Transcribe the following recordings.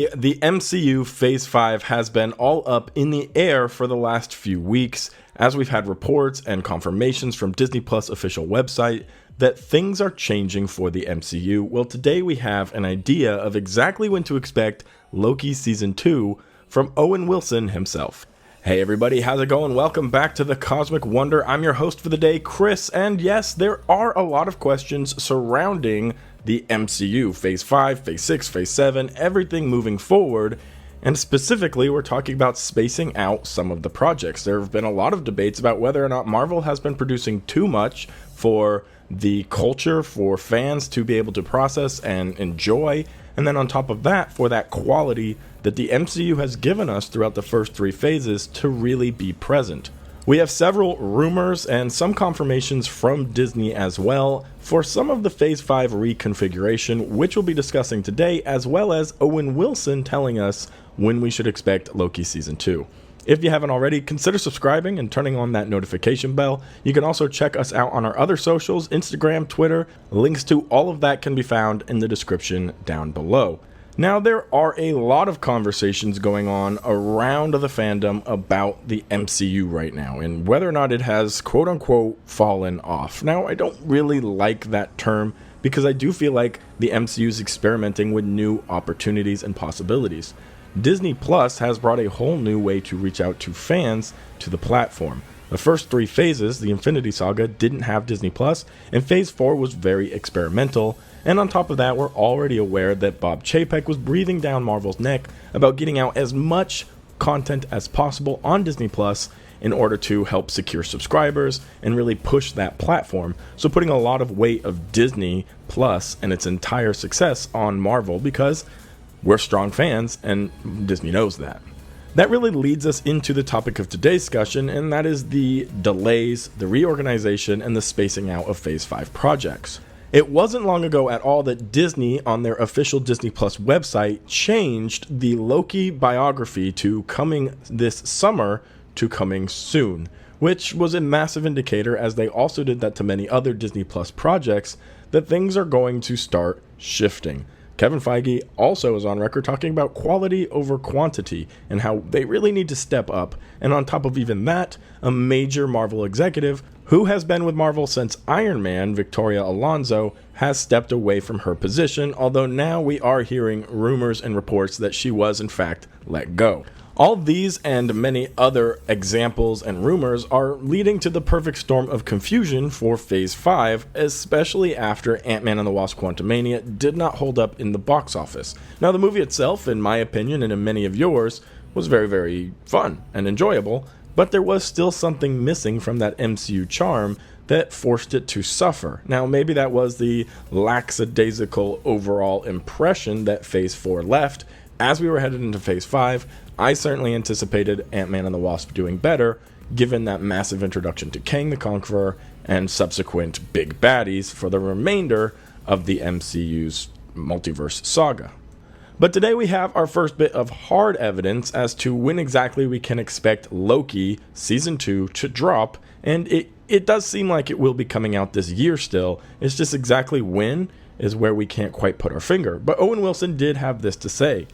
The MCU Phase 5 has been all up in the air for the last few weeks, as we've had reports and confirmations from Disney Plus official website that things are changing for the MCU. Well, today we have an idea of exactly when to expect Loki Season 2 from Owen Wilson himself. Hey everybody, how's it going? Welcome back to the Cosmic Wonder. I'm your host for the day, Chris, and yes, there are a lot of questions surrounding the MCU, Phase 5, Phase 6, Phase 7, everything moving forward, and specifically we're talking about spacing out some of the projects. There have been a lot of debates about whether or not Marvel has been producing too much for the culture, for fans to be able to process and enjoy, and then on top of that, for that quality that the MCU has given us throughout the first three phases to really be present. We have several rumors and some confirmations from Disney as well for some of the Phase 5 reconfiguration, which we'll be discussing today, as well as Owen Wilson telling us when we should expect Loki Season 2. If you haven't already, consider subscribing and turning on that notification bell. You can also check us out on our other socials, Instagram, Twitter. Links to all of that can be found in the description down below. Now, there are a lot of conversations going on around the fandom about the MCU right now and whether or not it has quote-unquote fallen off. Now, I don't really like that term because I do feel like the MCU is experimenting with new opportunities and possibilities. Disney Plus has brought a whole new way to reach out to fans to the platform. The first three phases, the Infinity Saga, didn't have Disney Plus, and Phase 4 was very experimental. And on top of that, we're already aware that Bob Chapek was breathing down Marvel's neck about getting out as much content as possible on Disney Plus in order to help secure subscribers and really push that platform. So putting a lot of weight of Disney Plus and its entire success on Marvel because we're strong fans and Disney knows that. That really leads us into the topic of today's discussion, and that is the delays, the reorganization, and the spacing out of Phase 5 projects. It wasn't long ago at all that Disney, on their official Disney Plus website, changed the Loki biography to coming this summer to coming soon, which was a massive indicator, as they also did that to many other Disney Plus projects, that things are going to start shifting. Kevin Feige also is on record talking about quality over quantity and how they really need to step up. And on top of even that, a major Marvel executive who has been with Marvel since Iron Man, Victoria Alonso, has stepped away from her position, although now we are hearing rumors and reports that she was in fact let go. All these and many other examples and rumors are leading to the perfect storm of confusion for Phase 5, especially after Ant-Man and the Wasp: Quantumania did not hold up in the box office. Now, the movie itself, in my opinion and in many of yours, was very, very fun and enjoyable, but there was still something missing from that MCU charm that forced it to suffer. Now, maybe that was the lackadaisical overall impression that Phase 4 left. As we were headed into Phase 5, I certainly anticipated Ant-Man and the Wasp doing better, given that massive introduction to Kang the Conqueror and subsequent big baddies for the remainder of the MCU's multiverse saga. But today we have our first bit of hard evidence as to when exactly we can expect Loki Season 2 to drop, and it does seem like it will be coming out this year still. It's just exactly when is where we can't quite put our finger. But Owen Wilson did have this to say.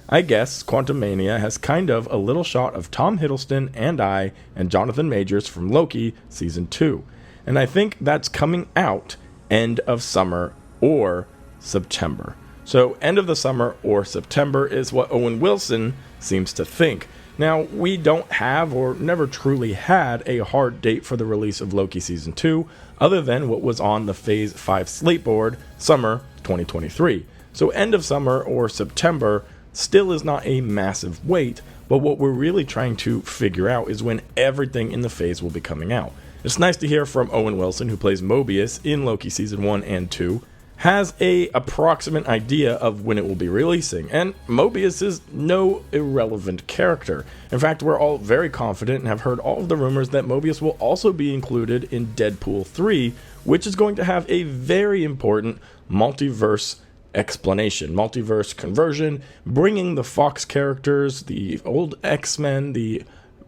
I guess Quantumania has kind of a little shot of Tom Hiddleston and I and Jonathan Majors from Loki Season 2. And I think that's coming out end of summer or September. So end of the summer or September is what Owen Wilson seems to think. Now, we don't have or never truly had a hard date for the release of Loki Season 2, other than what was on the Phase 5 slate board, summer 2023. So end of summer or September still is not a massive wait, but what we're really trying to figure out is when everything in the phase will be coming out. It's nice to hear from Owen Wilson, who plays Mobius in Loki Season 1 and 2, has a approximate idea of when it will be releasing, and Mobius is no irrelevant character. In fact, we're all very confident and have heard all of the rumors that Mobius will also be included in Deadpool 3, which is going to have a very important multiverse explanation, multiverse conversion, bringing the Fox characters, the old X-Men, the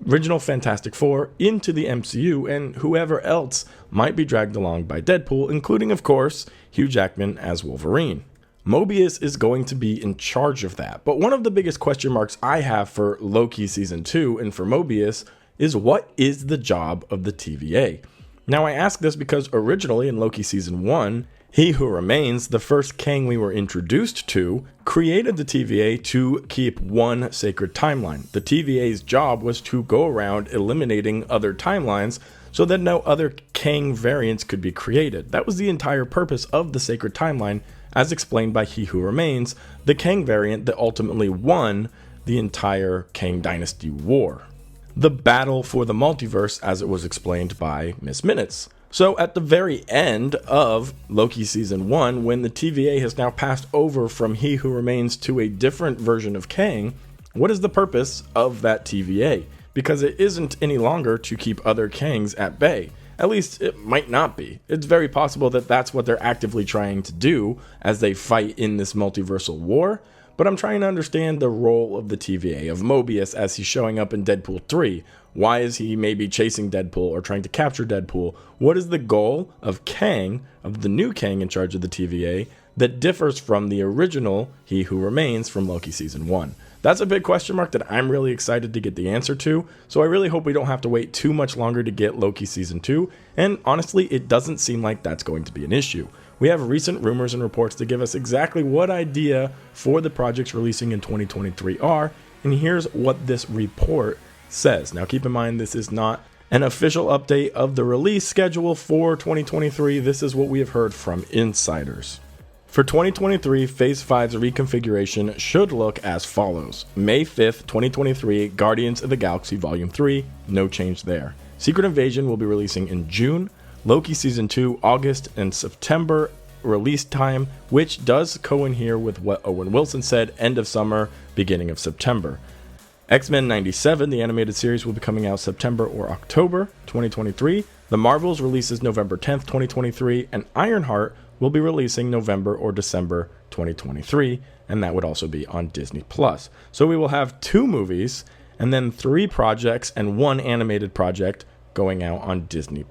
original Fantastic Four into the MCU, and whoever else might be dragged along by Deadpool, including, of course, Hugh Jackman as Wolverine. Mobius is going to be in charge of that. But one of the biggest question marks I have for Loki Season 2 and for Mobius is, what is the job of the TVA? Now, I ask this because originally in Loki Season 1, He Who Remains, the first Kang we were introduced to, created the TVA to keep one sacred timeline. The TVA's job was to go around eliminating other timelines so that no other Kang variants could be created. That was the entire purpose of the sacred timeline, as explained by He Who Remains, the Kang variant that ultimately won the entire Kang Dynasty War. The battle for the multiverse, as it was explained by Miss Minutes. So at the very end of Loki Season 1, when the TVA has now passed over from He Who Remains to a different version of Kang, what is the purpose of that TVA? Because it isn't any longer to keep other Kangs at bay. At least it might not be. It's very possible that that's what they're actively trying to do as they fight in this multiversal war. But I'm trying to understand the role of the TVA, of Mobius as he's showing up in Deadpool 3. Why is he maybe chasing Deadpool or trying to capture Deadpool? What is the goal of Kang, of the new Kang in charge of the TVA, that differs from the original He Who Remains from Loki Season 1? That's a big question mark that I'm really excited to get the answer to, so I really hope we don't have to wait too much longer to get Loki Season 2, and honestly, it doesn't seem like that's going to be an issue. We have recent rumors and reports to give us exactly what idea for the projects releasing in 2023 are, and here's what this report says. Now keep in mind, this is not an official update of the release schedule for 2023, this is what we have heard from insiders. For 2023, Phase 5's reconfiguration should look as follows. May 5th, 2023, Guardians of the Galaxy Volume 3, no change there. Secret Invasion will be releasing in June. Loki Season 2, August and September release time, which does cohere with what Owen Wilson said, end of summer, beginning of September. X-Men 97, the animated series, will be coming out September or October 2023. The Marvels releases November 10th, 2023, and Ironheart will be releasing November or December 2023, and that would also be on Disney+. So we will have 2 movies, and then 3 projects and 1 animated project going out on Disney+.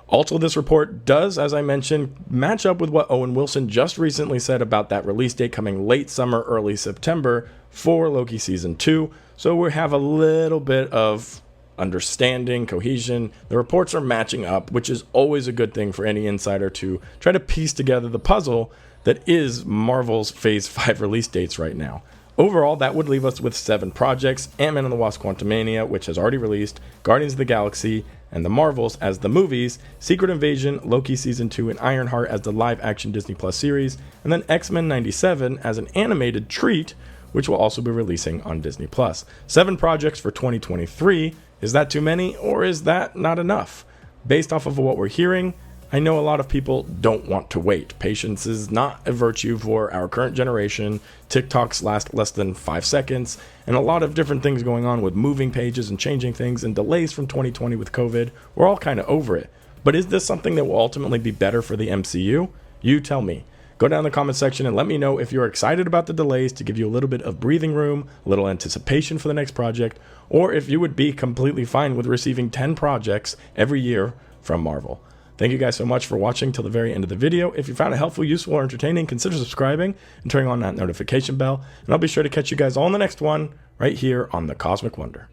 Also, this report does, as I mentioned, match up with what Owen Wilson just recently said about that release date coming late summer, early September for Loki Season 2, so we have a little bit of understanding, cohesion. The reports are matching up, which is always a good thing for any insider to try to piece together the puzzle that is Marvel's Phase 5 release dates right now. Overall, that would leave us with 7 projects: Ant-Man and the Wasp: Quantumania, which has already released, Guardians of the Galaxy and the Marvels as the movies, Secret Invasion, Loki Season 2, and Ironheart as the live-action Disney Plus series, and then X-Men 97 as an animated treat, which will also be releasing on Disney Plus. 7 projects for 2023. Is that too many, or is that not enough? Based off of what we're hearing, I know a lot of people don't want to wait. Patience is not a virtue for our current generation. TikToks last less than 5 seconds, and a lot of different things going on with moving pages and changing things and delays from 2020 with COVID. We're all kind of over it. But is this something that will ultimately be better for the MCU? You tell me. Go down in the comment section and let me know if you're excited about the delays to give you a little bit of breathing room, a little anticipation for the next project, or if you would be completely fine with receiving 10 projects every year from Marvel. Thank you guys so much for watching till the very end of the video. If you found it helpful, useful, or entertaining, consider subscribing and turning on that notification bell, and I'll be sure to catch you guys all in the next one right here on The Cosmic Wonder.